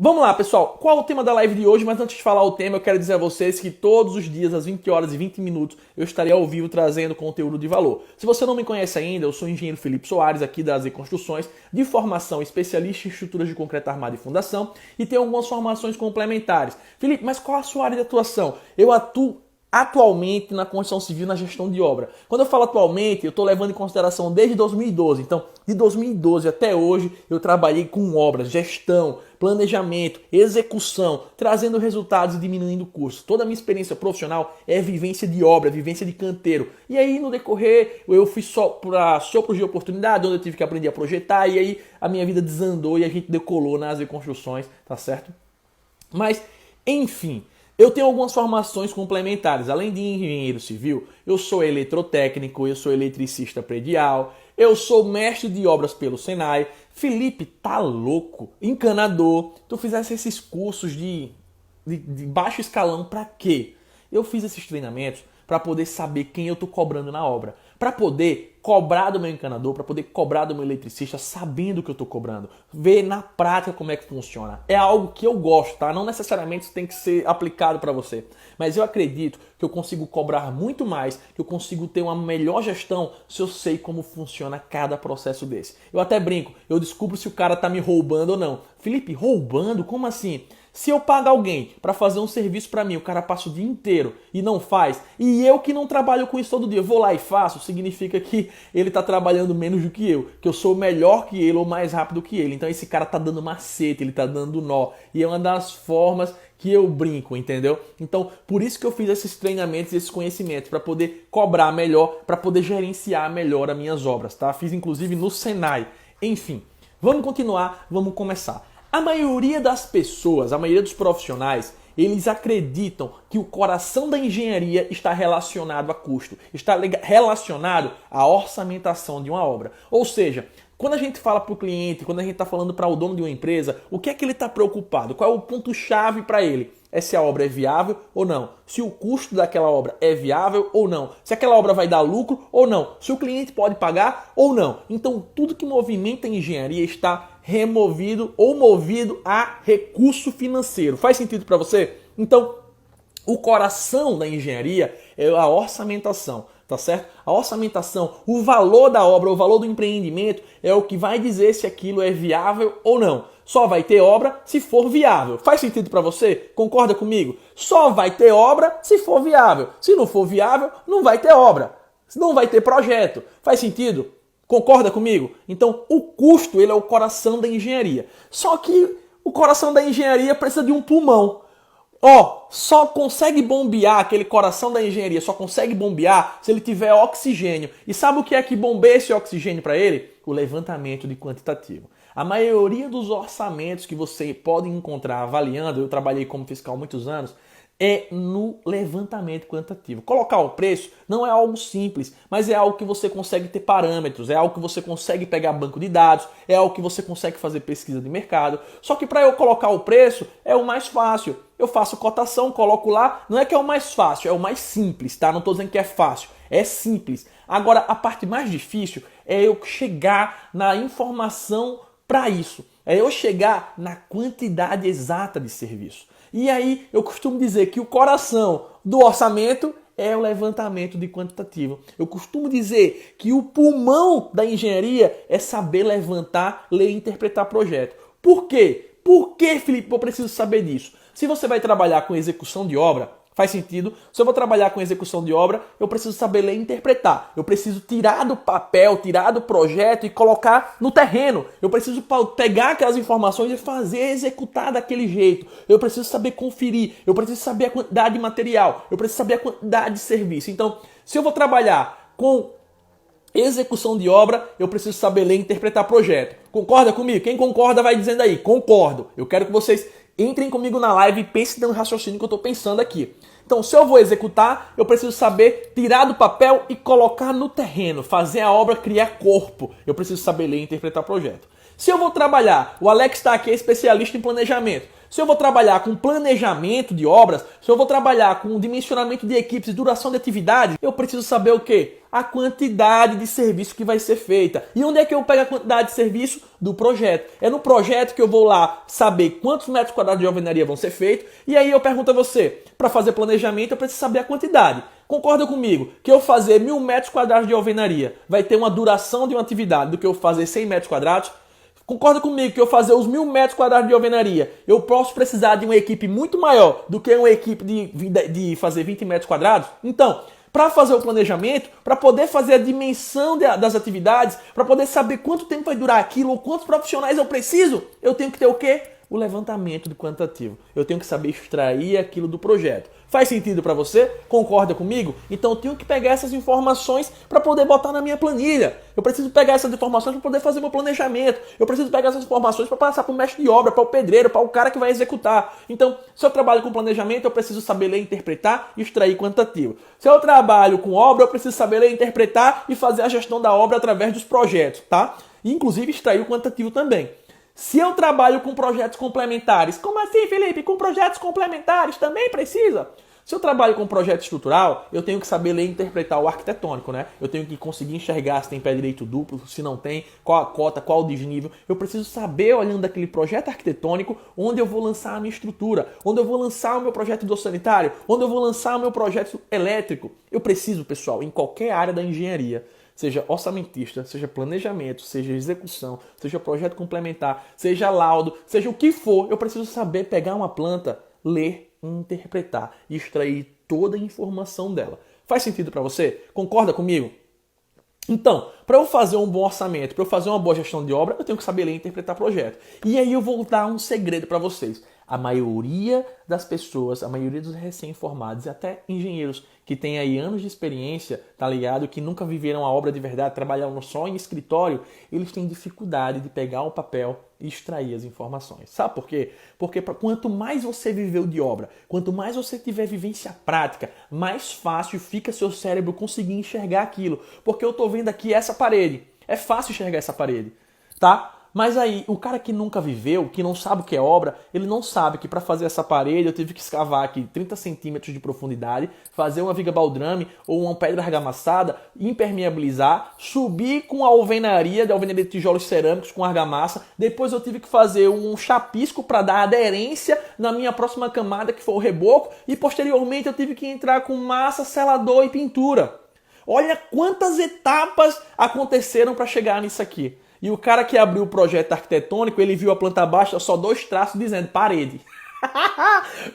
Vamos lá, pessoal. Qual é o tema da live de hoje? Mas antes de falar o tema, eu quero dizer a vocês que todos os dias, às 20 horas e 20 minutos, eu estarei ao vivo trazendo conteúdo de valor. Se você não me conhece ainda, eu sou o engenheiro Felipe Soares, aqui da AZ Construções, de formação especialista em estruturas de concreto armado e fundação, e tenho algumas formações complementares. Felipe, mas qual a sua área de atuação? Eu atuo atualmente na construção civil, na gestão de obra. Quando eu falo atualmente, eu estou levando em consideração desde 2012. Então, de 2012 até hoje, eu trabalhei com obras, gestão, planejamento, execução, trazendo resultados e diminuindo custos. Toda a minha experiência profissional é vivência de obra, vivência de canteiro. E aí, no decorrer, eu fui só para sopros de oportunidade, onde eu tive que aprender a projetar, e aí a minha vida desandou e a gente decolou nas construções, tá certo? Mas, enfim, eu tenho algumas formações complementares. Além de engenheiro civil, eu sou eletrotécnico, eu sou eletricista predial, eu sou mestre de obras pelo Senai. Felipe, tá louco? Encanador. Tu fizesse esses cursos de baixo escalão pra quê? Eu fiz esses treinamentos para poder saber quem eu tô cobrando na obra. Para poder cobrar do meu encanador, para poder cobrar do meu eletricista, sabendo o que eu tô cobrando. Ver na prática como é que funciona. É algo que eu gosto, tá? Não necessariamente isso tem que ser aplicado para você. Mas eu acredito que eu consigo cobrar muito mais, que eu consigo ter uma melhor gestão se eu sei como funciona cada processo desse. Eu até brinco, eu descubro se o cara tá me roubando ou não. Felipe, roubando? Como assim? Se eu pagar alguém para fazer um serviço para mim, o cara passa o dia inteiro e não faz, e eu que não trabalho com isso todo dia, vou lá e faço, significa que ele está trabalhando menos do que eu sou melhor que ele ou mais rápido que ele. Então esse cara tá dando macete, ele tá dando nó, e é uma das formas que eu brinco, entendeu? Então, por isso que eu fiz esses treinamentos, esses conhecimentos, para poder cobrar melhor, para poder gerenciar melhor as minhas obras, tá? Fiz inclusive no Senai. Enfim, vamos continuar, vamos começar. A maioria das pessoas, a maioria dos profissionais, eles acreditam que o coração da engenharia está relacionado a custo, está relacionado à orçamentação de uma obra. Ou seja, quando a gente fala para o cliente, quando a gente está falando para o dono de uma empresa, o que é que ele está preocupado? Qual é o ponto-chave para ele? É se a obra é viável ou não? Se o custo daquela obra é viável ou não? Se aquela obra vai dar lucro ou não? Se o cliente pode pagar ou não? Então, tudo que movimenta a engenharia está removido ou movido a recurso financeiro. Faz sentido para você? Então, o coração da engenharia é a orçamentação, tá certo? A orçamentação, o valor da obra, o valor do empreendimento é o que vai dizer se aquilo é viável ou não. Só vai ter obra se for viável. Faz sentido para você? Concorda comigo? Só vai ter obra se for viável. Se não for viável, não vai ter obra. Não vai ter projeto. Faz sentido? Concorda comigo? Então, o custo, ele é o coração da engenharia. Só que o coração da engenharia precisa de um pulmão. Só consegue bombear aquele coração da engenharia, só consegue bombear se ele tiver oxigênio. E sabe o que é que bombeia esse oxigênio para ele? O levantamento de quantitativo. A maioria dos orçamentos que você pode encontrar avaliando, eu trabalhei como fiscal há muitos anos, é no levantamento quantitativo. Colocar o preço não é algo simples, mas é algo que você consegue ter parâmetros, é algo que você consegue pegar banco de dados, é algo que você consegue fazer pesquisa de mercado. Só que para eu colocar o preço é o mais fácil. Eu faço cotação, coloco lá, não é que é o mais fácil, é o mais simples, tá? Não estou dizendo que é fácil, é simples. Agora, a parte mais difícil é eu chegar na informação para isso. É eu chegar na quantidade exata de serviço. E aí eu costumo dizer que o coração do orçamento é o levantamento de quantitativo. Eu costumo dizer que o pulmão da engenharia é saber levantar, ler e interpretar projeto. Por quê? Por que, Felipe, eu preciso saber disso? Se você vai trabalhar com execução de obra, faz sentido. Se eu vou trabalhar com execução de obra, eu preciso saber ler e interpretar. Eu preciso tirar do papel, tirar do projeto e colocar no terreno. Eu preciso pegar aquelas informações e fazer executar daquele jeito. Eu preciso saber conferir. Eu preciso saber a quantidade de material. Eu preciso saber a quantidade de serviço. Então, se eu vou trabalhar com execução de obra, eu preciso saber ler e interpretar projeto. Concorda comigo? Quem concorda vai dizendo aí. Concordo. Eu quero que vocês entrem comigo na live e pensem no raciocínio que eu estou pensando aqui. Então, se eu vou executar, eu preciso saber tirar do papel e colocar no terreno, fazer a obra criar corpo. Eu preciso saber ler e interpretar projeto. Se eu vou trabalhar, o Alex está aqui, é especialista em planejamento. Se eu vou trabalhar com planejamento de obras, se eu vou trabalhar com dimensionamento de equipes e duração de atividades, eu preciso saber o quê? A quantidade de serviço que vai ser feita. E onde é que eu pego a quantidade de serviço? Do projeto. É no projeto que eu vou lá saber quantos metros quadrados de alvenaria vão ser feitos. E aí eu pergunto a você, para fazer planejamento eu preciso saber a quantidade. Concorda comigo que eu fazer 1.000 metros quadrados de alvenaria vai ter uma duração de uma atividade do que eu fazer 100 metros quadrados? Concorda comigo que eu fazer os 1.000 metros quadrados de alvenaria, eu posso precisar de uma equipe muito maior do que uma equipe de fazer 20 metros quadrados? Então, para fazer o planejamento, para poder fazer a dimensão das atividades, para poder saber quanto tempo vai durar aquilo ou quantos profissionais eu preciso, eu tenho que ter o quê? O levantamento do quantitativo. Eu tenho que saber extrair aquilo do projeto. Faz sentido para você? Concorda comigo? Então eu tenho que pegar essas informações para poder botar na minha planilha. Eu preciso pegar essas informações para poder fazer meu planejamento. Eu preciso pegar essas informações para passar para o mestre de obra, para o pedreiro, para o cara que vai executar. Então, se eu trabalho com planejamento, eu preciso saber ler, interpretar e extrair quantitativo. Se eu trabalho com obra, eu preciso saber ler, interpretar e fazer a gestão da obra através dos projetos, tá? E, inclusive extrair o quantitativo também. Se eu trabalho com projetos complementares, como assim, Felipe? Com projetos complementares também precisa? Se eu trabalho com projeto estrutural, eu tenho que saber ler e interpretar o arquitetônico, né? Eu tenho que conseguir enxergar se tem pé direito duplo, se não tem, qual a cota, qual o desnível. Eu preciso saber, olhando aquele projeto arquitetônico, onde eu vou lançar a minha estrutura, onde eu vou lançar o meu projeto do sanitário, onde eu vou lançar o meu projeto elétrico. Eu preciso, pessoal, em qualquer área da engenharia, seja orçamentista, seja planejamento, seja execução, seja projeto complementar, seja laudo, seja o que for, eu preciso saber pegar uma planta, ler, interpretar e extrair toda a informação dela. Faz sentido para você? Concorda comigo? Então, para eu fazer um bom orçamento, para eu fazer uma boa gestão de obra, eu tenho que saber ler e interpretar projeto. E aí eu vou dar um segredo para vocês. A maioria das pessoas, a maioria dos recém-formados e até engenheiros que têm aí anos de experiência, tá ligado? Que nunca viveram a obra de verdade, trabalharam só em escritório, eles têm dificuldade de pegar o papel e extrair as informações. Sabe por quê? Porque quanto mais você viveu de obra, quanto mais você tiver vivência prática, mais fácil fica seu cérebro conseguir enxergar aquilo. Porque eu tô vendo aqui essa parede. É fácil enxergar essa parede, tá? Mas aí, o cara que nunca viveu, que não sabe o que é obra, ele não sabe que para fazer essa parede eu tive que escavar aqui 30 centímetros de profundidade, fazer uma viga baldrame ou uma pedra argamassada, impermeabilizar, subir com a alvenaria de tijolos cerâmicos com argamassa, depois eu tive que fazer um chapisco para dar aderência na minha próxima camada, que foi o reboco, e posteriormente eu tive que entrar com massa, selador e pintura. Olha quantas etapas aconteceram para chegar nisso aqui. E o cara que abriu o projeto arquitetônico, ele viu a planta baixa, só 2 traços dizendo parede.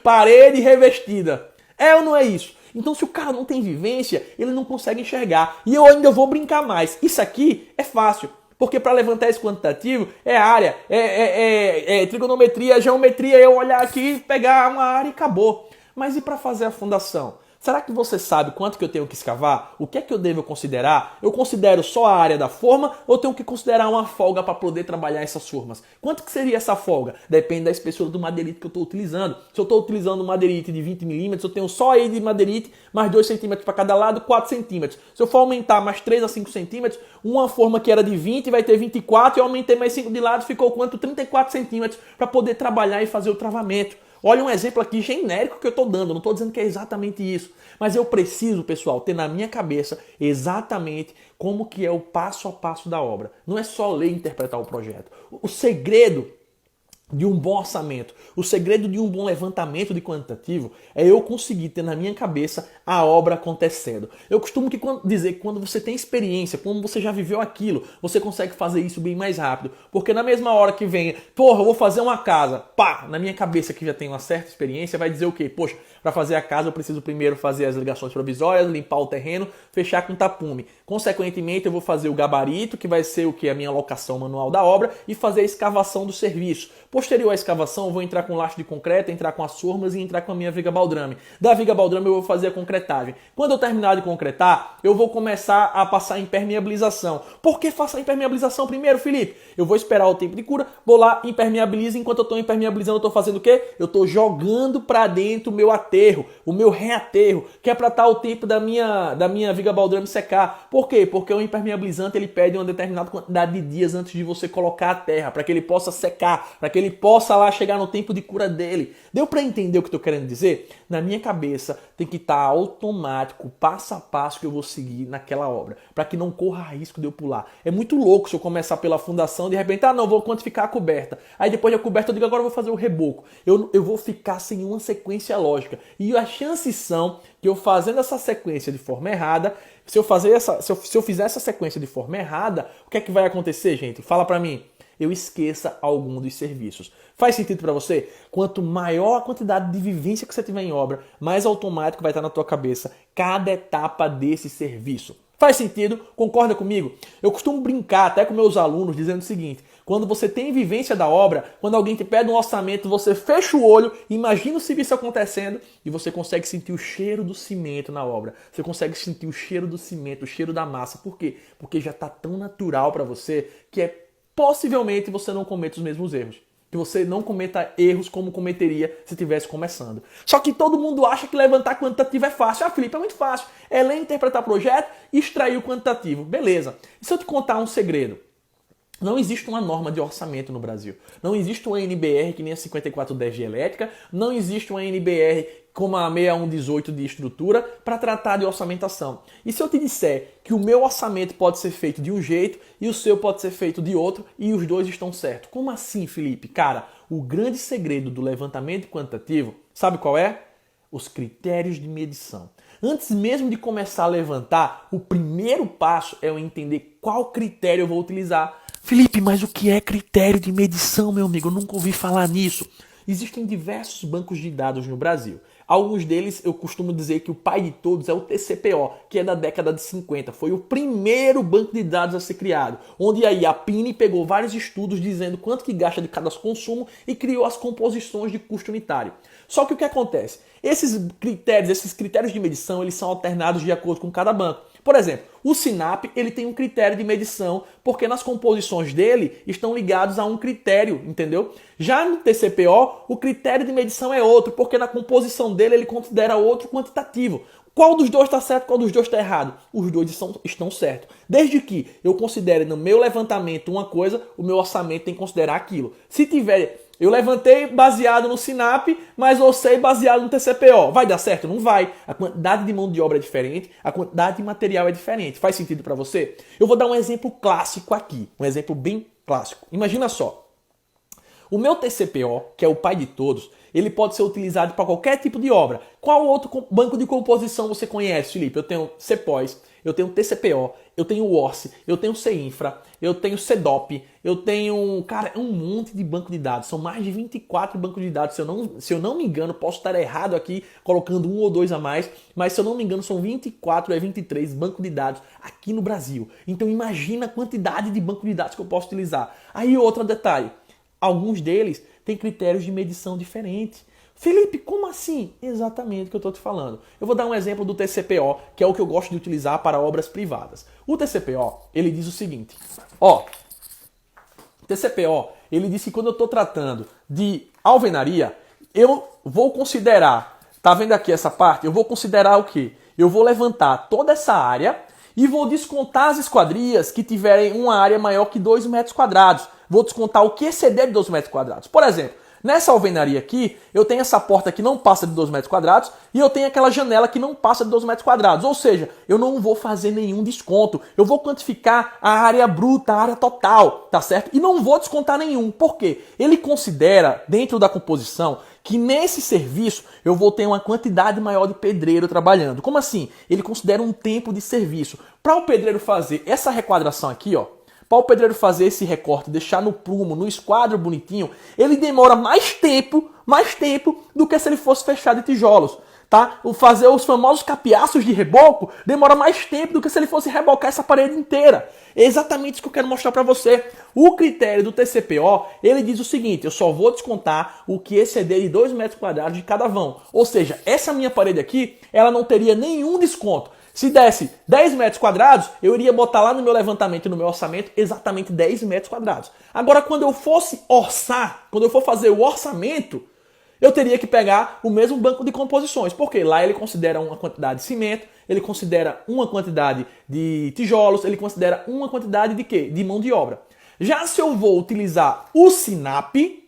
Parede revestida. É ou não é isso? Então se o cara não tem vivência, ele não consegue enxergar. E eu ainda vou brincar mais. Isso aqui é fácil. Porque para levantar esse quantitativo é área, é trigonometria, geometria, eu olhar aqui, pegar uma área e acabou. Mas e para fazer a fundação? Será que você sabe quanto que eu tenho que escavar? O que é que eu devo considerar? Eu considero só a área da forma ou tenho que considerar uma folga para poder trabalhar essas formas? Quanto que seria essa folga? Depende da espessura do madeirite que eu estou utilizando. Se eu estou utilizando um madeirite de 20 milímetros, eu tenho só aí de madeirite mais 2 centímetros para cada lado, 4 centímetros. Se eu for aumentar mais 3 a 5 centímetros, uma forma que era de 20 vai ter 24 e eu aumentei mais 5 de lado, ficou quanto? 34 centímetros para poder trabalhar e fazer o travamento. Olha um exemplo aqui genérico que eu estou dando, não estou dizendo que é exatamente isso. Mas eu preciso, pessoal, ter na minha cabeça exatamente como que é o passo a passo da obra. Não é só ler e interpretar o projeto. O segredo de um bom orçamento, o segredo de um bom levantamento de quantitativo é eu conseguir ter na minha cabeça a obra acontecendo. Eu costumo dizer que quando você tem experiência, quando você já viveu aquilo, você consegue fazer isso bem mais rápido. Porque na mesma hora que vem, porra, eu vou fazer uma casa, pá, na minha cabeça que já tem uma certa experiência, vai dizer o quê? Poxa, para fazer a casa eu preciso primeiro fazer as ligações provisórias, limpar o terreno, fechar com tapume. Consequentemente, eu vou fazer o gabarito, que vai ser o que? A minha alocação manual da obra, e fazer a escavação do serviço. Posterior à escavação, eu vou entrar com lastro de concreto, entrar com as formas e entrar com a minha viga baldrame. Da viga baldrame eu vou fazer a concretagem. Quando eu terminar de concretar, eu vou começar a passar impermeabilização. Por que faço a impermeabilização primeiro, Felipe? Eu vou esperar o tempo de cura, vou lá, impermeabilizo. Enquanto eu estou impermeabilizando, eu estou fazendo o quê? Eu estou jogando para dentro o meu aterro, o meu reaterro, que é para estar o tempo da minha viga baldrame secar. Por quê? Porque o impermeabilizante ele pede uma determinada quantidade de dias antes de você colocar a terra, para que ele possa secar, para que ele possa lá chegar no tempo de cura dele. Deu para entender o que eu estou querendo dizer? Na minha cabeça tem que estar automático, passo a passo que eu vou seguir naquela obra, para que não corra risco de eu pular. É muito louco se eu começar pela fundação, de repente, não, vou quantificar a coberta. Aí depois da coberta eu digo, agora eu vou fazer o reboco. Eu vou ficar sem uma sequência lógica. E as chances são que eu fazendo essa sequência de forma errada, se eu fizer essa sequência de forma errada, o que é que vai acontecer, gente? Fala pra mim. Eu esqueça algum dos serviços. Faz sentido para você? Quanto maior a quantidade de vivência que você tiver em obra, mais automático vai estar na tua cabeça cada etapa desse serviço. Faz sentido? Concorda comigo? Eu costumo brincar até com meus alunos dizendo o seguinte: quando você tem vivência da obra, quando alguém te pede um orçamento, você fecha o olho, imagina o serviço acontecendo e você consegue sentir o cheiro do cimento na obra. Você consegue sentir o cheiro do cimento, o cheiro da massa. Por quê? Porque já está tão natural para você que possivelmente você não cometa os mesmos erros. Que você não cometa erros como cometeria se estivesse começando. Só que todo mundo acha que levantar quantitativo é fácil. Felipe, é muito fácil. É ler, interpretar projeto e extrair o quantitativo. Beleza. E se eu te contar um segredo? Não existe uma norma de orçamento no Brasil. Não existe uma NBR que nem a 5410 de elétrica. Não existe uma NBR como a 6118 de estrutura para tratar de orçamentação. E se eu te disser que o meu orçamento pode ser feito de um jeito e o seu pode ser feito de outro e os dois estão certos? Como assim, Felipe? Cara, o grande segredo do levantamento quantitativo, sabe qual é? Os critérios de medição. Antes mesmo de começar a levantar, o primeiro passo é eu entender qual critério eu vou utilizar. Felipe, mas o que é critério de medição, meu amigo? Eu nunca ouvi falar nisso. Existem diversos bancos de dados no Brasil. Alguns deles eu costumo dizer que o pai de todos é o TCPO, que é da década de 50. Foi o primeiro banco de dados a ser criado, onde aí a PINE pegou vários estudos dizendo quanto que gasta de cada consumo e criou as composições de custo unitário. Só que o que acontece? Esses critérios de medição, eles são alternados de acordo com cada banco. Por exemplo, o SINAP ele tem um critério de medição porque nas composições dele estão ligados a um critério, entendeu? Já no TCPO, o critério de medição é outro, porque na composição dele ele considera outro quantitativo. Qual dos dois está certo, qual dos dois está errado? Os dois estão certos. Desde que eu considere no meu levantamento uma coisa, o meu orçamento tem que considerar aquilo. Se tiver... Eu levantei baseado no SINAP, mas orcei baseado no TCPO. Vai dar certo? Não vai. A quantidade de mão de obra é diferente, a quantidade de material é diferente. Faz sentido para você? Eu vou dar um exemplo clássico aqui, um exemplo bem clássico. Imagina só. O meu TCPO, que é o pai de todos, ele pode ser utilizado para qualquer tipo de obra. Qual outro banco de composição você conhece, Felipe? Eu tenho CEPOS, eu tenho TCPO, eu tenho ORCE, eu tenho CINFRA, eu tenho CEDOP, eu tenho, cara, um monte de banco de dados. São mais de 24 bancos de dados. Se eu não me engano, posso estar errado aqui, colocando um ou dois a mais, mas se eu não me engano, são 24 a 23 bancos de dados aqui no Brasil. Então imagina a quantidade de banco de dados que eu posso utilizar. Aí outro detalhe, alguns deles têm critérios de medição diferentes. Felipe, como assim? Exatamente o que eu estou te falando. Eu vou dar um exemplo do TCPO, que é o que eu gosto de utilizar para obras privadas. O TCPO, ele diz o seguinte, TCPO, ele diz que quando eu estou tratando de alvenaria, eu vou considerar, tá vendo aqui essa parte? Eu vou considerar o quê? Eu vou levantar toda essa área e vou descontar as esquadrias que tiverem uma área maior que 2 metros quadrados. Vou descontar o que exceder de 2 metros quadrados. Por exemplo, nessa alvenaria aqui, eu tenho essa porta que não passa de 2 metros quadrados e eu tenho aquela janela que não passa de 2 metros quadrados. Ou seja, eu não vou fazer nenhum desconto. Eu vou quantificar a área bruta, a área total, tá certo? E não vou descontar nenhum. Por quê? Ele considera, dentro da composição, que nesse serviço eu vou ter uma quantidade maior de pedreiro trabalhando. Como assim? Ele considera um tempo de serviço. Para o pedreiro fazer essa requadração aqui, para o pedreiro fazer esse recorte, deixar no prumo, no esquadro bonitinho, ele demora mais tempo do que se ele fosse fechado de tijolos. tá? O fazer os famosos capiaços de reboco demora mais tempo do que se ele fosse rebocar essa parede inteira. É exatamente isso que eu quero mostrar para você. O critério do TCPO, ele diz o seguinte: eu só vou descontar o que exceder de 2 metros quadrados de cada vão. Ou seja, essa minha parede aqui, ela não teria nenhum desconto. Se desse 10 metros quadrados, eu iria botar lá no meu levantamento, no meu orçamento, exatamente 10 metros quadrados. Agora, quando eu fosse orçar, quando eu for fazer o orçamento, eu teria que pegar o mesmo banco de composições. Porque lá ele considera uma quantidade de cimento, ele considera uma quantidade de tijolos, ele considera uma quantidade de quê? De mão de obra. Já se eu vou utilizar o SINAP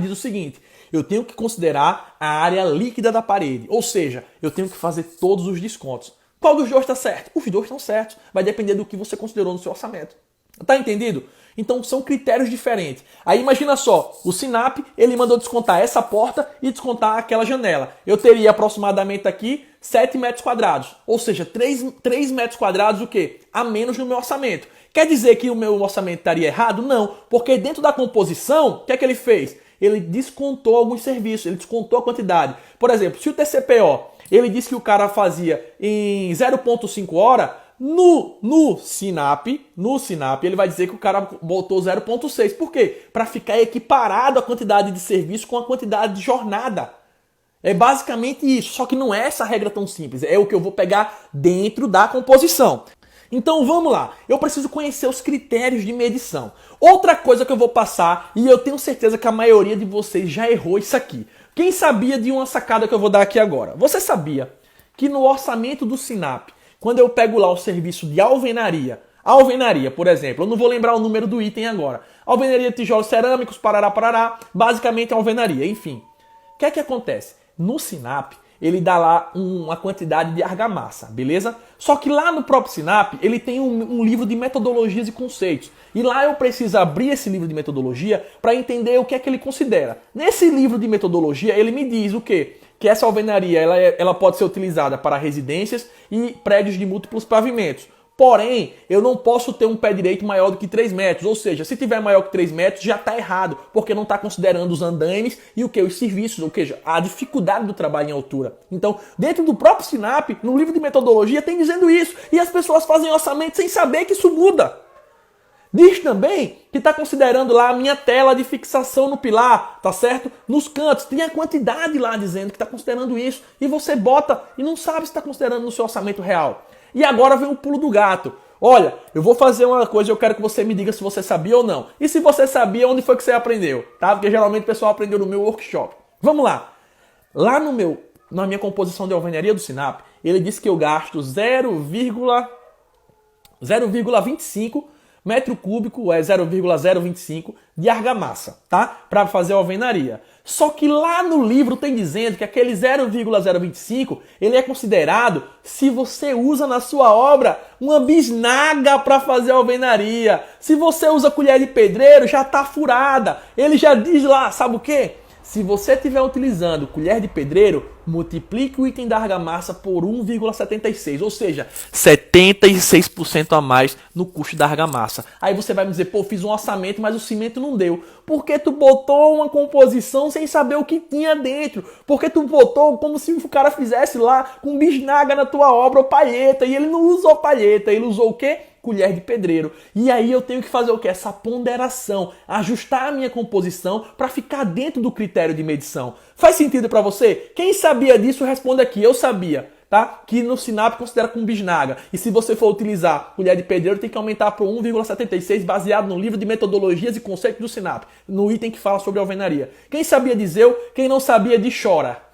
diz o seguinte: eu tenho que considerar a área líquida da parede, ou seja, eu tenho que fazer todos os descontos. Qual dos dois está certo? Os dois estão certos. Vai depender do que você considerou no seu orçamento. Tá entendido? Então são critérios diferentes. Aí imagina só, o SINAP, ele mandou descontar essa porta e descontar aquela janela. Eu teria aproximadamente aqui 7 metros quadrados. Ou seja, 3 metros quadrados o quê? A menos no meu orçamento. Quer dizer que o meu orçamento estaria errado? Não, porque dentro da composição, o que é que ele fez? Ele descontou alguns serviços, ele descontou a quantidade. Por exemplo, se o TCPO, ele disse que o cara fazia em 0,5 hora, no SINAP, ele vai dizer que o cara botou 0,6. Por quê? Para ficar equiparado a quantidade de serviço com a quantidade de jornada. É basicamente isso, só que não é essa regra tão simples, é o que eu vou pegar dentro da composição. Então vamos lá, eu preciso conhecer os critérios de medição. Outra coisa que eu vou passar, e eu tenho certeza que a maioria de vocês já errou isso aqui. Quem sabia de uma sacada que eu vou dar aqui agora? Você sabia que no orçamento do SINAP, quando eu pego lá o serviço de alvenaria, por exemplo, eu não vou lembrar o número do item agora, alvenaria de tijolos cerâmicos, parará, basicamente alvenaria, enfim. O que é que acontece? No SINAP, ele dá lá uma quantidade de argamassa, beleza? Só que lá no próprio SINAP, ele tem um livro de metodologias e conceitos. E lá eu preciso abrir esse livro de metodologia para entender o que é que ele considera. Nesse livro de metodologia, ele me diz o quê? Que essa alvenaria ela pode ser utilizada para residências e prédios de múltiplos pavimentos. Porém, eu não posso ter um pé direito maior do que 3 metros. Ou seja, se tiver maior que 3 metros, já está errado. Porque não está considerando os andaimes e o que? Os serviços, ou seja, a dificuldade do trabalho em altura. Então, dentro do próprio SINAP, no livro de metodologia, tem dizendo isso. E as pessoas fazem orçamento sem saber que isso muda. Diz também que está considerando lá a minha tela de fixação no pilar, tá certo? Nos cantos, tem a quantidade lá dizendo que está considerando isso. E você bota e não sabe se está considerando no seu orçamento real. E agora vem o pulo do gato. Olha, eu vou fazer uma coisa e eu quero que você me diga se você sabia ou não. E se você sabia, onde foi que você aprendeu? Tá? Porque geralmente o pessoal aprendeu no meu workshop. Vamos lá. Lá na minha composição de alvenaria do SINAP, ele disse que eu gasto 0,25 metro cúbico, 0,025 de argamassa, tá? Para fazer a alvenaria. Só que lá no livro tem dizendo que aquele 0,025 ele é considerado se você usa na sua obra uma bisnaga para fazer a alvenaria. Se você usa colher de pedreiro, já está furada. Ele já diz lá, sabe o quê? Se você estiver utilizando colher de pedreiro, multiplique o item da argamassa por 1,76, ou seja, 76% a mais no custo da argamassa. Aí você vai me dizer, pô, fiz um orçamento, mas o cimento não deu. Porque tu botou uma composição sem saber o que tinha dentro. Porque tu botou como se o cara fizesse lá com bisnaga na tua obra ou palheta, e ele não usou palheta, ele usou o quê? Colher de pedreiro. E aí eu tenho que fazer o quê? Essa ponderação, ajustar a minha composição para ficar dentro do critério de medição. Faz sentido para você? Quem sabia disso, responde aqui. Eu sabia, tá? Que no SINAP considera com bisnaga. E se você for utilizar colher de pedreiro, tem que aumentar para 1,76 baseado no livro de metodologias e conceitos do SINAP, no item que fala sobre alvenaria. Quem sabia diz eu, quem não sabia diz chora.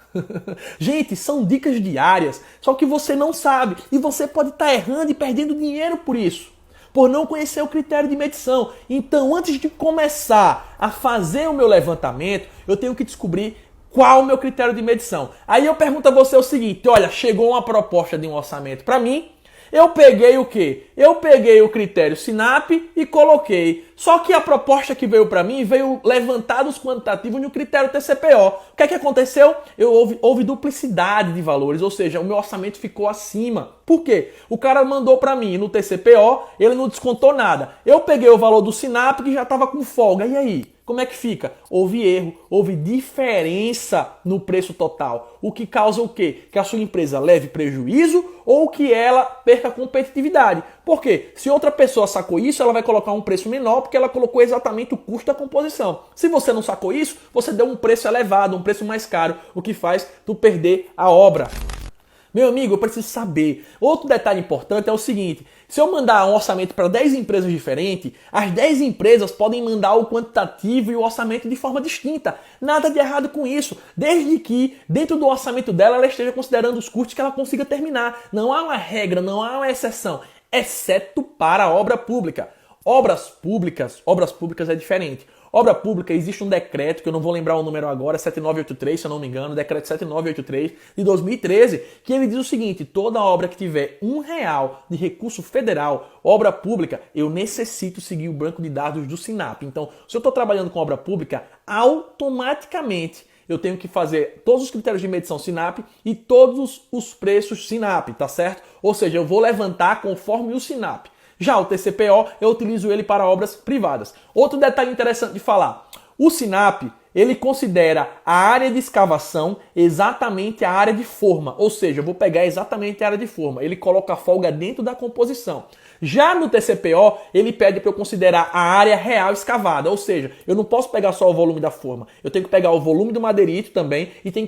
Gente, são dicas diárias, só que você não sabe e você pode estar errando e perdendo dinheiro por isso, por não conhecer o critério de medição. Então, antes de começar a fazer o meu levantamento, eu tenho que descobrir qual o meu critério de medição. Aí eu pergunto a você o seguinte, olha, chegou uma proposta de um orçamento para mim, eu peguei o quê? Eu peguei o critério SINAP e coloquei. Só que a proposta que veio para mim veio levantados quantitativos no critério TCPO. O que é que aconteceu? Houve duplicidade de valores, ou seja, o meu orçamento ficou acima. Por quê? O cara mandou para mim no TCPO, ele não descontou nada. Eu peguei o valor do SINAP que já estava com folga. E aí? Como é que fica? Houve erro, houve diferença no preço total. O que causa o quê? Que a sua empresa leve prejuízo ou que ela perca competitividade. Por quê? Se outra pessoa sacou isso, ela vai colocar um preço menor porque ela colocou exatamente o custo da composição. Se você não sacou isso, você deu um preço elevado, um preço mais caro, o que faz tu perder a obra. Meu amigo, eu preciso saber. Outro detalhe importante é o seguinte: se eu mandar um orçamento para 10 empresas diferentes, as 10 empresas podem mandar o quantitativo e o orçamento de forma distinta. Nada de errado com isso, desde que dentro do orçamento dela ela esteja considerando os custos que ela consiga terminar. Não há uma regra, não há uma exceção, exceto para a obra pública. Obras públicas é diferente. Obra pública, existe um decreto, que eu não vou lembrar o número agora, 7983, se eu não me engano, decreto 7983 de 2013, que ele diz o seguinte: toda obra que tiver R$1 de recurso federal, obra pública, eu necessito seguir o banco de dados do SINAP. Então, se eu estou trabalhando com obra pública, automaticamente eu tenho que fazer todos os critérios de medição SINAP e todos os preços SINAP, tá certo? Ou seja, eu vou levantar conforme o SINAP. Já o TCPO, eu utilizo ele para obras privadas. Outro detalhe interessante de falar: o SINAP, ele considera a área de escavação exatamente a área de forma. Ou seja, eu vou pegar exatamente a área de forma. Ele coloca a folga dentro da composição. Já no TCPO, ele pede para eu considerar a área real escavada. Ou seja, eu não posso pegar só o volume da forma. Eu tenho que pegar o volume do madeirite também, e tenho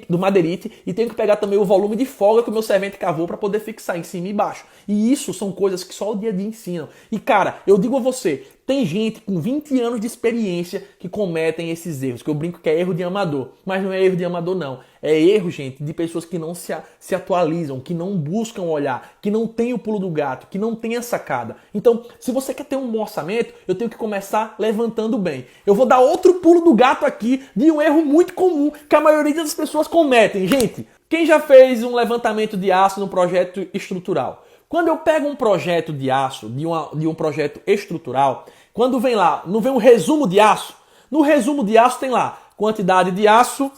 que pegar também o volume de folga que o meu servente cavou para poder fixar em cima e embaixo. E isso são coisas que só o dia a dia ensinam. E cara, eu digo a você, tem gente com 20 anos de experiência que cometem esses erros, que eu brinco que é erro de amador. Mas não é erro de amador, não. É erro, gente, de pessoas que não se atualizam, que não buscam olhar, que não tem o pulo do gato, que não tem a sacada. Então, se você quer ter um bom orçamento, eu tenho que começar levantando bem. Eu vou dar outro pulo do gato aqui de um erro muito comum que a maioria das pessoas cometem. Gente, quem já fez um levantamento de aço no projeto estrutural? Quando eu pego um projeto de aço, de um projeto estrutural, quando vem lá, não vem um resumo de aço? No resumo de aço tem lá, quantidade de aço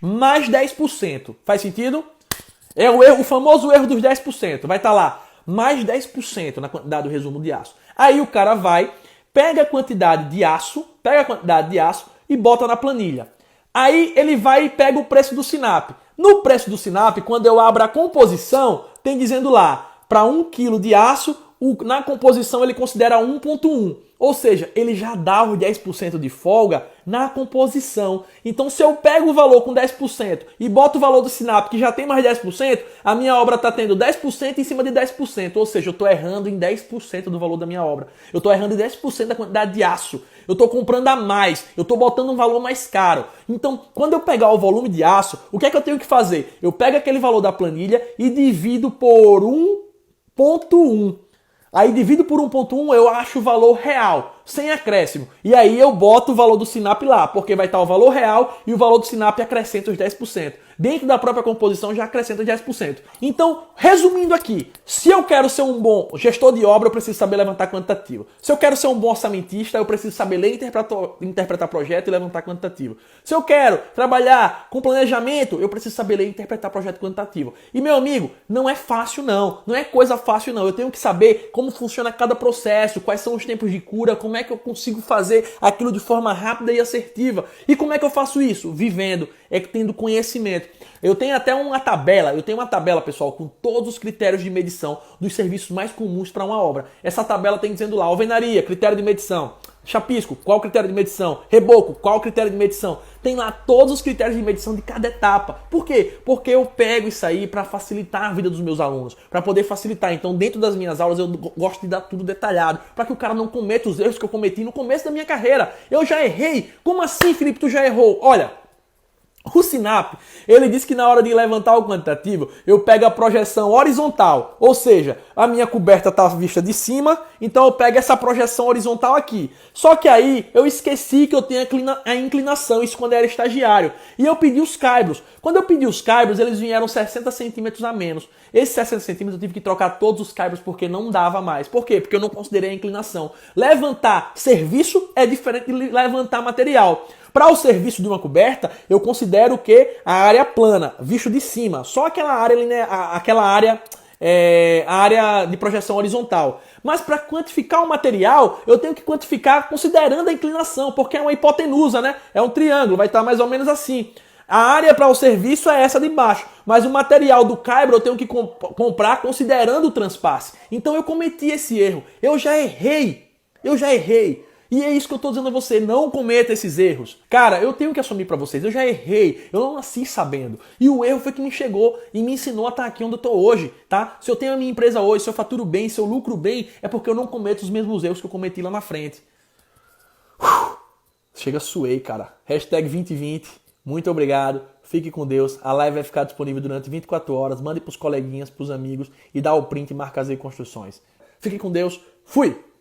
mais 10%. Faz sentido? É o famoso erro dos 10%. Vai estar lá, mais 10% na quantidade do resumo de aço. Aí o cara vai, pega a quantidade de aço e bota na planilha. Aí ele vai e pega o preço do SINAP. No preço do SINAP, quando eu abro a composição, tem dizendo lá, para 1 kg de aço, na composição ele considera 1,1. Ou seja, ele já dá os 10% de folga na composição. Então, se eu pego o valor com 10% e boto o valor do SINAP, que já tem mais 10%, a minha obra está tendo 10% em cima de 10%. Ou seja, eu estou errando em 10% do valor da minha obra. Eu estou errando em 10% da quantidade de aço. Eu estou comprando a mais. Eu estou botando um valor mais caro. Então, quando eu pegar o volume de aço, o que é que eu tenho que fazer? Eu pego aquele valor da planilha e divido por 1,1. Aí divido por 1,1, eu acho o valor real, sem acréscimo. E aí eu boto o valor do SINAP lá, porque vai estar o valor real e o valor do SINAP acrescenta os 10%. Dentro da própria composição já acrescenta os 10%. Então, resumindo aqui, se eu quero ser um bom gestor de obra, eu preciso saber levantar quantitativo. Se eu quero ser um bom orçamentista, eu preciso saber ler e interpretar projeto e levantar quantitativo. Se eu quero trabalhar com planejamento, eu preciso saber ler e interpretar projeto quantitativo. E meu amigo, não é fácil não. Não é coisa fácil não. Eu tenho que saber como funciona cada processo, quais são os tempos de cura, como é que eu consigo fazer aquilo de forma rápida e assertiva. E como é que eu faço isso? Vivendo, tendo conhecimento. Eu tenho uma tabela, pessoal, com todos os critérios de medição dos serviços mais comuns para uma obra. Essa tabela tem dizendo lá, alvenaria, critério de medição. Chapisco, qual o critério de medição? Reboco, qual o critério de medição? Tem lá todos os critérios de medição de cada etapa. Por quê? Porque eu pego isso aí para facilitar a vida dos meus alunos, para poder facilitar. Então, dentro das minhas aulas, eu gosto de dar tudo detalhado, para que o cara não cometa os erros que eu cometi no começo da minha carreira. Eu já errei. Como assim, Felipe, tu já errou? Olha, o SINAP, ele diz que na hora de levantar o quantitativo, eu pego a projeção horizontal, ou seja, a minha coberta está vista de cima, então eu pego essa projeção horizontal aqui. Só que aí eu esqueci que eu tenho a inclinação, isso quando eu era estagiário, e eu pedi os caibros. Quando eu pedi os caibros, eles vieram 60 centímetros a menos. Esses 60 centímetros eu tive que trocar todos os caibros porque não dava mais. Por quê? Porque eu não considerei a inclinação. Levantar serviço é diferente de levantar material. Para o serviço de uma coberta, eu considero que a área plana, visto de cima. Só aquela área a área de projeção horizontal. Mas para quantificar o material, eu tenho que quantificar considerando a inclinação, porque é uma hipotenusa, né? É um triângulo, vai estar mais ou menos assim. A área para o serviço é essa de baixo, mas o material do caibro eu tenho que comprar considerando o transpasse. Então eu cometi esse erro. Eu já errei. E é isso que eu tô dizendo a você, não cometa esses erros. Cara, eu tenho que assumir pra vocês, eu já errei, eu não nasci sabendo. E o erro foi que me chegou e me ensinou a estar aqui onde eu tô hoje, tá? Se eu tenho a minha empresa hoje, se eu faturo bem, se eu lucro bem, é porque eu não cometo os mesmos erros que eu cometi lá na frente. Chega, suei, cara. Hashtag 2020, muito obrigado, fique com Deus. A live vai ficar disponível durante 24 horas, mande pros coleguinhas, pros amigos e dá o print e marca as construções. Fique com Deus, fui!